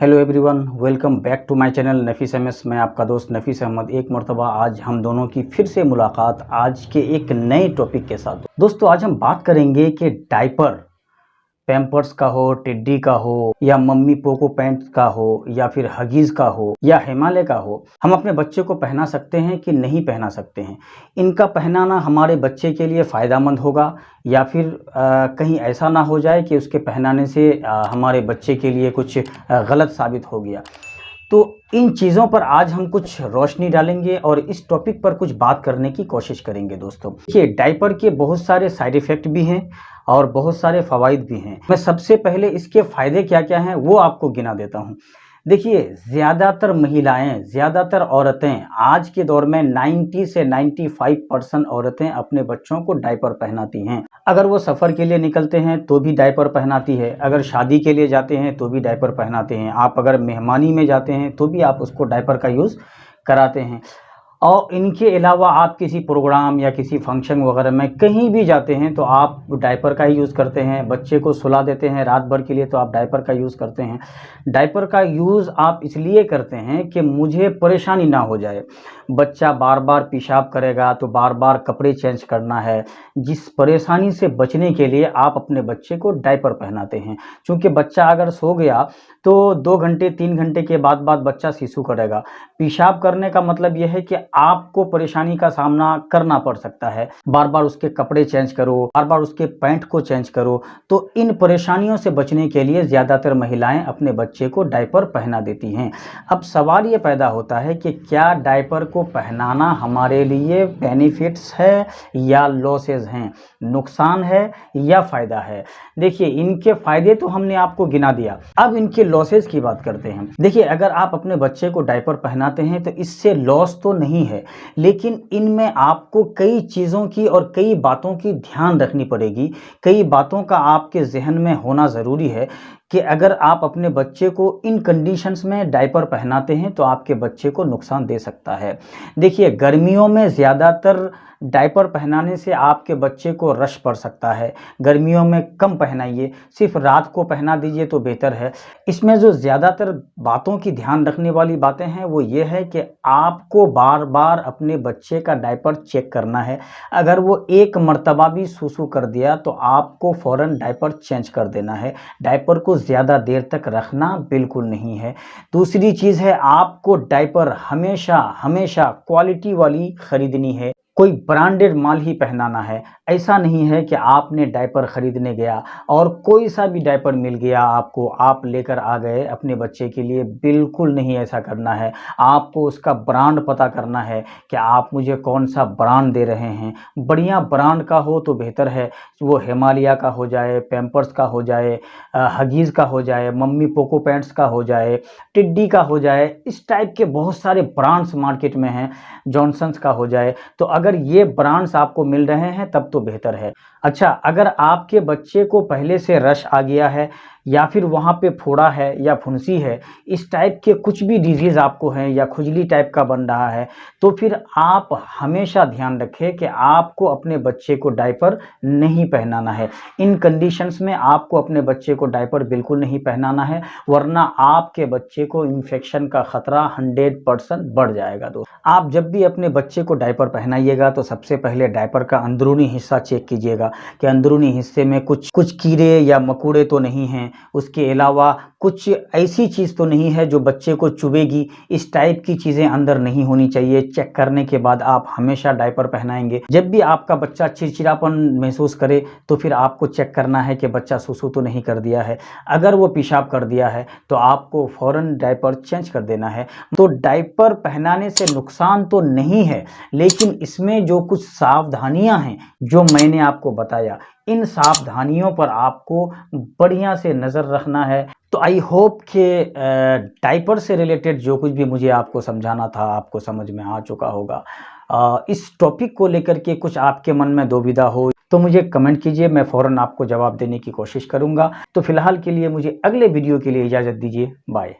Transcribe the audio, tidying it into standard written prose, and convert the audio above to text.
Hello everyone, welcome back to my channel Nafees MS. मैं आपका दोस्त नफीस अहमद। एक मरतबा आज हम दोनों की फिर से मुलाकात आज के एक नए टॉपिक के साथ। दोस्तों, आज हम बात करेंगे कि डायपर पैम्पर्स का हो, टिड्डी का हो, या मम्मी पोको पैंट का हो, या फिर हगीज़ का हो, या हिमालय का हो, हम अपने बच्चे को पहना सकते हैं कि नहीं पहना सकते हैं। इनका पहनाना हमारे बच्चे के लिए फ़ायदेमंद होगा या फिर कहीं ऐसा ना हो जाए कि उसके पहनाने से हमारे बच्चे के लिए कुछ गलत साबित हो गया। तो इन चीज़ों पर आज हम कुछ रोशनी डालेंगे और इस टॉपिक पर कुछ बात करने की कोशिश करेंगे। दोस्तों, देखिए, डायपर के बहुत सारे साइड इफ़ेक्ट भी हैं और बहुत सारे फ़वाइद भी हैं। मैं सबसे पहले इसके फ़ायदे क्या क्या हैं वो आपको गिना देता हूं। देखिए, ज़्यादातर महिलाएं, ज़्यादातर औरतें आज के दौर में 90 से 95% औरतें अपने बच्चों को डायपर पहनाती हैं। अगर वो सफ़र के लिए निकलते हैं तो भी डायपर पहनाती है, अगर शादी के लिए जाते हैं तो भी डायपर पहनाते हैं, आप अगर मेहमानी में जाते हैं तो भी आप उसको डायपर का यूज़ कराते हैं। और इनके अलावा आप किसी प्रोग्राम या किसी फंक्शन वगैरह में कहीं भी जाते हैं तो आप डायपर का ही यूज़ करते हैं। बच्चे को सुला देते हैं रात भर के लिए तो आप डायपर का यूज़ करते हैं। डायपर का यूज़ आप इसलिए करते हैं कि मुझे परेशानी ना हो जाए। बच्चा बार बार पेशाब करेगा तो बार बार कपड़े चेंज करना है। जिस परेशानी से बचने के लिए आप अपने बच्चे को डायपर पहनाते हैं। क्योंकि बच्चा अगर सो गया तो 2 घंटे 3 घंटे के बाद बच्चा सिसू करेगा। पेशाब करने का मतलब यह है कि आपको परेशानी का सामना करना पड़ सकता है। बार बार उसके कपड़े चेंज करो, बार बार उसके पैंट को चेंज करो। तो इन परेशानियों से बचने के लिए ज़्यादातर महिलाएं अपने बच्चे को डायपर पहना देती हैं। अब सवाल ये पैदा होता है कि क्या डायपर को पहनाना हमारे लिए बेनिफिट्स है या लॉसेस हैं, नुकसान है या फ़ायदा है। देखिए, इनके फ़ायदे तो हमने आपको गिना दिया, अब इनके लॉसेस की बात करते हैं। देखिए, अगर आप अपने बच्चे को डायपर पहनाते हैं तो इससे लॉस तो नहीं है, लेकिन इनमें आपको कई चीज़ों की और कई बातों की ध्यान रखनी पड़ेगी। कई बातों का आपके जहन में होना ज़रूरी है कि अगर आप अपने बच्चे को इन कंडीशंस में डायपर पहनाते हैं तो आपके बच्चे को नुकसान दे सकता है। देखिए, गर्मियों में ज़्यादातर डायपर पहनाने से आपके बच्चे को रश पड़ सकता है। गर्मियों में कम पहनाइए, सिर्फ रात को पहना दीजिए तो बेहतर है। इसमें जो ज़्यादातर बातों की ध्यान रखने वाली बातें हैं वो ये है कि आपको बार बार अपने बच्चे का डायपर चेक करना है। अगर वो एक मर्तबा भी सूसू कर दिया तो आपको फ़ौरन डायपर चेंज कर देना है। डायपर को ज़्यादा देर तक रखना बिल्कुल नहीं है। दूसरी चीज़ है, आपको डायपर हमेशा हमेशा क्वालिटी वाली ख़रीदनी है। कोई ब्रांडेड माल ही पहनाना है। ऐसा नहीं है कि आपने डायपर ख़रीदने गया और कोई सा भी डायपर मिल गया आपको, आप लेकर आ गए अपने बच्चे के लिए। बिल्कुल नहीं ऐसा करना है। आपको उसका ब्रांड पता करना है कि आप मुझे कौन सा ब्रांड दे रहे हैं। बढ़िया ब्रांड का हो तो बेहतर है। वो हिमालय का हो जाए, पैम्पर्स का हो जाए, हगीज़ का हो जाए, मम्मी पोको पैंट्स का हो जाए, टिड्डी का हो जाए। इस टाइप के बहुत सारे ब्रांड्स मार्केट में हैं, जॉनसन्स का हो जाए। तो अगर ये ब्रांड्स आपको मिल रहे हैं तब तो बेहतर है। अच्छा, अगर आपके बच्चे को पहले से रश आ गया है या फिर वहाँ पे फोड़ा है या फुंसी है, इस टाइप के कुछ भी डिजीज़ आपको है या खुजली टाइप का बन रहा है, तो फिर आप हमेशा ध्यान रखें कि आपको अपने बच्चे को डायपर नहीं पहनाना है। इन कंडीशंस में आपको अपने बच्चे को डायपर बिल्कुल नहीं पहनाना है, वरना आपके बच्चे को इन्फेक्शन का ख़तरा 100% बढ़ जाएगा। दोस्त, आप जब भी अपने बच्चे को डायपर पहनाइएगा तो सबसे पहले डायपर का अंदरूनी हिस्सा चेक कीजिएगा कि अंदरूनी हिस्से में कुछ कीड़े या मकोड़े तो नहीं हैं। उसके अलावा कुछ ऐसी चीज़ तो नहीं है जो बच्चे को चुभेगी। इस टाइप की चीज़ें अंदर नहीं होनी चाहिए। चेक करने के बाद आप हमेशा डायपर पहनाएंगे। जब भी आपका बच्चा चिड़चिड़ापन महसूस करे तो फिर आपको चेक करना है कि बच्चा सुसु तो नहीं कर दिया है। अगर वो पेशाब कर दिया है तो आपको फ़ौरन डायपर चेंज कर देना है। तो डायपर पहनाने से नुकसान तो नहीं है, लेकिन इसमें जो कुछ सावधानियां हैं जो मैंने आपको बताया, इन सावधानियों पर आपको बढ़िया से नज़र रखना है। तो आई होप कि डायपर से रिलेटेड जो कुछ भी मुझे आपको समझाना था आपको समझ में आ चुका होगा। इस टॉपिक को लेकर के कुछ आपके मन में दुविधा हो तो मुझे कमेंट कीजिए, मैं फ़ौरन आपको जवाब देने की कोशिश करूंगा। तो फिलहाल के लिए मुझे अगले वीडियो के लिए इजाज़त दीजिए। बाय।